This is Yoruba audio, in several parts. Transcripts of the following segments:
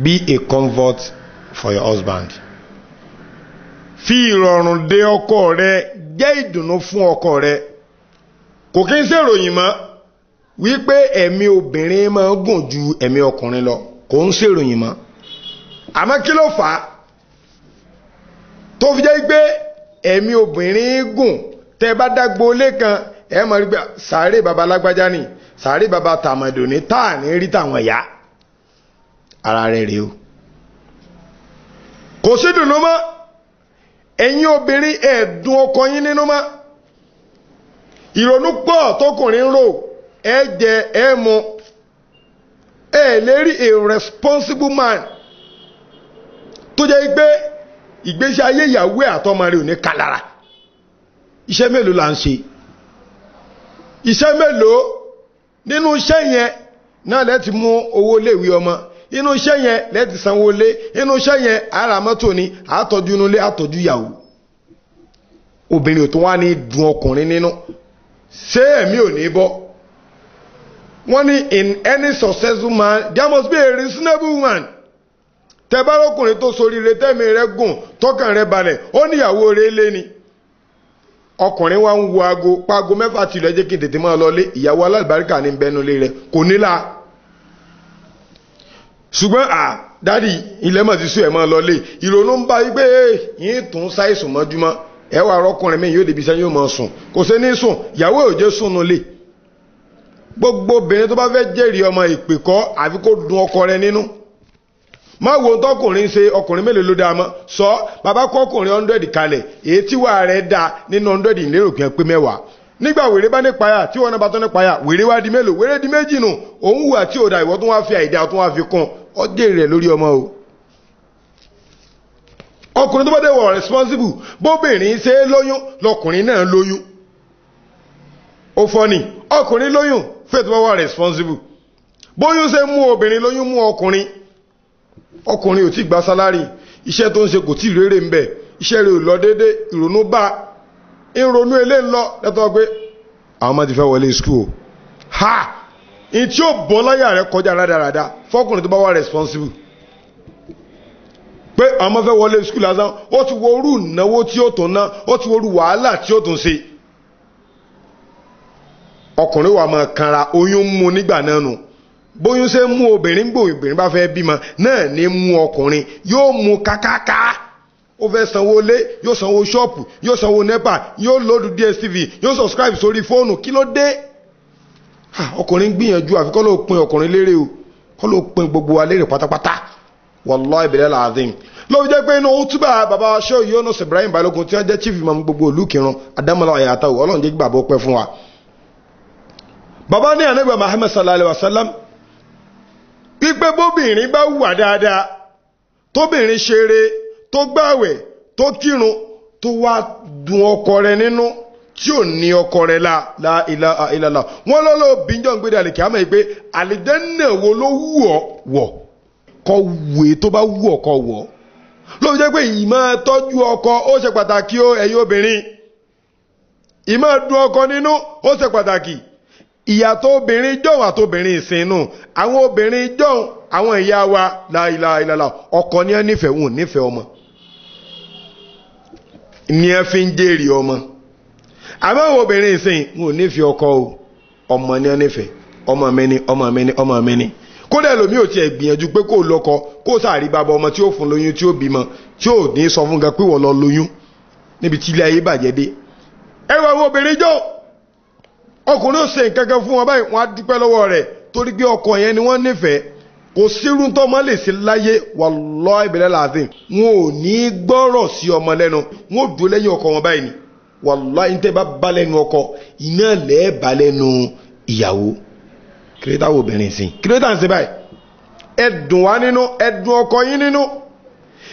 Be a comfort for your husband. Fi ìrọ̀rùn dé ọkọ rẹ, jẹ́ ìdùnnú fún ọkọ rẹ. Kò kí ń ṣèròyìn mọ́ wípé ẹ̀mí obìnrin máa ń gùn ju ẹ̀mí ọkùnrin lọ. Kò ń ṣèròyìn mọ́. Àmọ́ kí ló fà á? Tó fi jẹ́ pé ẹ̀mí obìnrin gùn, tẹ́ bá dágbo ilé kan, ẹ máa rí pé sàárè baba lágbájá ni, sàárè baba tàmọ̀dò ní táà ní rí tàwọn ìyá. Ara rẹ̀ rèé o. Kò sí dùnnú mọ́. Ẹ̀yin obìnrin ẹ dùn ọkọ yín nínú mọ́. Ìrònú pọ̀ tókùnrin rò, ẹ jẹ ẹ mu. Ẹ lè rí a responsible man tó jẹ́ pé ìgbésí ayé ìyàwó àtọmọ rẹ̀ ò ní kàlára. Iṣẹ́ mélòó là ń ṣe? Iṣẹ́ mélòó nínú iṣẹ́ yẹn náà lẹ ti mú owó léèwé ọmọ, inú iṣẹ́ yẹn lẹ ti sanwó lé, inú iṣẹ́ yẹn ara mọ́tò ni àtọ́jú inú ilé àtọ́jú ìyàwó. Obìnrin ò tó wá ní dùn ọkùnrin nínú, ṣé ẹ̀mí ò ní bọ́? Wọ́n ní in any successful man there must be a reasonable man. Tẹ́ bá lọ́kùnrin tó soríire tẹ́mi rẹ̀ gùn tọ́kàn rẹ̀ balẹ̀, ó níyàwó rẹ̀ lé ni. Ọkùnrin wa ń wo aago pago 6 tí lọ jẹ́ kí n tètè máa lọ lé, ìyàwó alálùbáríkà ní bẹnu lé rẹ̀ kò nílà. Ṣùgbọ́n dádì ilẹ̀ mọ̀ ti sú ẹ̀ máa lọ lé, ìrònú ń bá wípé yín tún ṣàìsùn mọ́júmọ́, ẹ wà rọ́kùnrin mi yóò débi iṣẹ́ yóò máa sùn, kò sí ní sùn, ìyàwó ò jẹ́ sùn nulẹ̀. Gbogbo obìnrin tó bá fẹ́ jẹ́rìí ọmọ ìpè kọ́ àfi kó dùn ọkọ rẹ̀ nínú. Má wo tọkùnrin ṣe, ọkùnrin mélòó ló dáa mọ́ sọ bàbá kọ́ ọkùnrin 100 kalẹ̀, èyí tí wà rẹ̀ dáa nínú 100 ìlérò kí ẹ pé 10. Nígbà wèrè bá nípa yà tí wọ́n náà bá tán nípa yà, wèrè wá di mélòó? Wèrè di 2 nù. Òun wà tí ò da ìwọ tó wá fi àìdá tó wá fi kún ọjẹ́ rẹ̀ lórí ọmọ o. Ọkùnrin tó bá dé wọ̀ responsible, bóbìnrin ṣe lóyún lọkùnrin náà lóyún. Ó fọ́ ni ọkùnrin lóyún fẹ́ tó bá wà responsible. Bóyún ṣe mú obìnrin lóyún mú ọkùnrin. Ọkùnrin ò tí gba sálárì, iṣẹ́ tó ń ṣe kò tí rere ń bẹ̀, iṣẹ́ rẹ̀ ò lọ dédé, ìrònú bá ìrònú ilé ń lọ lẹ́tọ́ pé àwọn ọmọ ti fẹ́ wọlé school. In tí ó bọ́ láyà rẹ̀ kọjá rádaràda fọ́kùnrin tó bá wà responsible. Pé àwọn ọmọ fẹ́ wọlé school lásán, ó ti wo orú ìnáwó tí ó tún ná, ó ti wo orú wàhálà tí ó tún ṣe. Ọkùnrin wà máa kanra oyún mú nígbà náà nù. Bóyún ṣe mú obìnrin gbò obìnrin bá fẹ́ bímọ náà ní mú ọkùnrin, yóò mú kákáká. Ó fẹ́ sanwó lé, yóò sanwó ṣọ́ọ̀pù, yóò sanwó NEPA, yóò lóòdù DSTV, yóò subscribe sórí fóònù. Kí ló dé? Ọkùnrin gbìyànjú àfi kọ́ ló pin ọkùnrin lérè o, kọ́ ló pin gbogbo wa lérè pátápátá. Wallahi bilal azim. Ló fi jẹ́ pé inú útúbà bàbá Sheikh Yunus Ibrahim Balogun tí wọ́n jẹ́ chief imam gbogbo ìlú Ìkìrun Adámọ́lá Àyàtàwò, Ọlọ́run jẹ́ kí bàbá ó pẹ́ fún wa. Bàbá ní Ànábì Muhammad sallallahu alaihi wasallam pípé bóbìnrin bá wà dáadáa, tóbìnrin ṣeré, tó gbàwẹ̀, tó kírun, tó wá dùn ọkọ rẹ̀ nínú, tí ò ní ọkọ rẹ̀ la ilaha illallah. Wọ́n lọ́lọ́ bíjọ́ ń gbé dàlẹ̀ kí á mọ̀ pé àlìjẹ́nnà wo ló wù ọ́ wọ̀, kọ wùé tó bá wù ọ́ kọ wọ̀. Ló fi jẹ́ pé ìmọ̀ tọ́jú ọkọ ó ṣe pàtàkì ó ẹ̀yin obìnrin. Ìmọ̀ dùn ọkọ nínú ó ṣe pàtàkì. Ìyàtọ̀ obìnrin jọ̀hún àtobìnrin ìsìnú, àwọn obìnrin jọ̀hún àwọn ìyá wa la ilaha illallah, ọkọ ní ẹ nífẹ̀ẹ́ wọn ò nífẹ̀ẹ́ ọmọ ní ẹ fi ń jèrè ọmọ. Àmọ́ àwọn obìnrin ìsìn wọn ò nífẹ̀ẹ́ ọkọ o, ọmọ ní ẹ nífẹ̀ẹ́, ọmọ mi ni ọmọ mi ni ọmọ mi ni. Kódà ẹlòmíì ò tiẹ̀ gbìyànjú pé kó lọ́kọ kó sàárì bàbá ọmọ tí ó fún lóyún tí ó bímọ tí ò ní sọ fún gan pé wọ́n lọ lóyún níbi tí ilé ayé bàjẹ́ dé. Ẹ wọ àwọn obìnrin jọ ọkùnrin ó ṣe nǹkan kan fún wọn báyìí wọ́n á dúpẹ́ lọ́wọ́ rẹ̀ torí pé ọkọ yẹn ni wọ́n nífẹ̀ẹ́. Kò sírun tó mọ́ lè sí láyé wallahi bilal azim, wọn ò ní gbọ́rọ̀ sí ọmọ lẹ́nu, wọn ò dúró lẹ́yìn ọkọ wọn báyìí ni wallahi. Tẹ́ bá lẹ́nu ọkọ iná lẹ́ẹ̀ bá lẹ́nu ìyàwó. Kìrìtà wo obìnrin sí kìrìtà ń ṣe báyìí? Ẹ dùn wá nínú, ẹ dùn ọkọ yín nínú,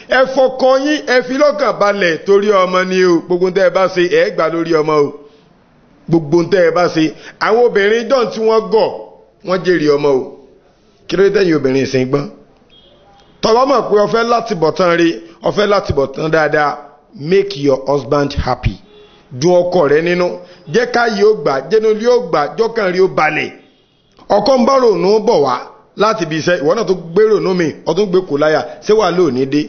ẹ fọkọ yín, ẹ fi lọ́kàn balẹ̀ torí ọmọ ni o. Gbogbo tẹ́ ẹ bá ṣe ẹ gbà lórí ọmọ o. Gbogbo tẹ́ ẹ bá ṣe. Àwọn obìnrin dán tí wọ́n gọ̀ wọ́n jèrè ọmọ o. Kìrìtà yìí obìnrin sí gbọ́n. Tọ́lá mọ̀ pé ó fẹ́ láti bọ̀tán rí, ó fẹ́ láti bọ̀tán dáadáa. Make your husband happy. Dùn ọkọ rẹ nínú, jẹ́ ká yìí ó gbà, jẹ́nu ilé ó gbà, jọ́kàn rí ó balẹ̀. Ọkọ ń bá rònú bọ̀ wá láti bí iṣẹ́ ìwọ náà tó gbèrò nú mi ọdún gbé kò láyà ṣé wà lóò ní dé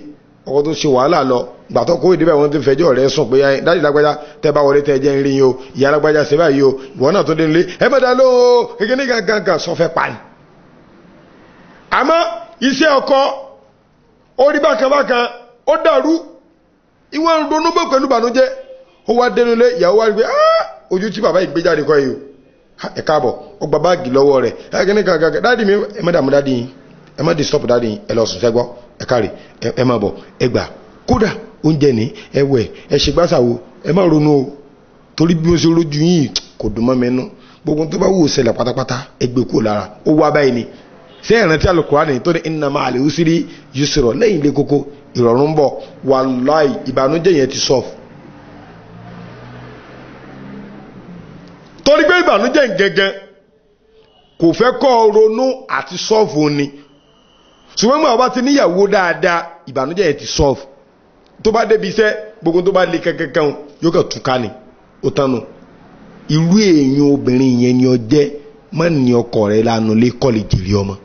ọkọ̀ tó ṣe wàhálà lọ gbàtọ́ kó ìdíbẹ̀ wọn tó fẹjọ́ rẹ̀ sùn pé dájú lágbájá tẹ́ bá wọlé tẹ́ jẹ́ ń rí yín o ìyá lágbájá ṣe báyìí o ìwọ náà tó dé nílé ẹ mẹ́ta ló o kékeré ní gangan sọ fẹ́ pa ni. àmọ́ iṣẹ́ ọkọ ó rí bákan ó dàrú ìwọ ń ronú bọ̀ pẹ̀lú ìbànújẹ́ ó wá dénú lé ìyàwó wá rí pé ojú tí bàbá ìgbéjáde kọ́ yìí o ẹ káàbọ̀ ó gba báàgì lọ́wọ́ rẹ̀ kékeré gangan dáàdì mi ẹ má dààmú dáàdì yín ẹ má disturb dáàdì yín ẹ lọ sùn sẹ́gbọ́ ẹ káre ẹ má bọ̀ ẹ gbà kódà oúnjẹ ní ẹwẹ̀ ẹ ṣe gbásàwò ẹ má ronú o torí bí mo ṣe rójú yìí kò dùn mọ́ mẹ́nu gbogbo tó bá wù ṣẹlẹ̀ pátápátá ẹgbẹ́ kúrò lára ó wá báyìí ni ṣé ìrántí Al-Qur'ani tó ní inna ma'al usri yusra lẹ́yìn ilé kókó ìrọ̀rùn ń bọ̀ wàláì ìbànújẹ́ yẹn ti sọ́ọ̀fù torí pé ìbànújẹ́ gẹ́gẹ́ kò fẹ́ kọ́ ronú àti sọ́ọ̀fù ni ṣùgbọ́n mọ̀ bá ti níyàwó dáadáa ìbànújẹ́ yẹn ti sọ́ọ̀fù tó bá débi iṣẹ́ gbogbo tó bá lè kankan yóò kàn túká ni ó tánu irú èèyàn obìnrin yẹn ni ọ jẹ́ má ní ọkọ rẹ̀ lánàá lé kọ́lé jèrè ọmọ.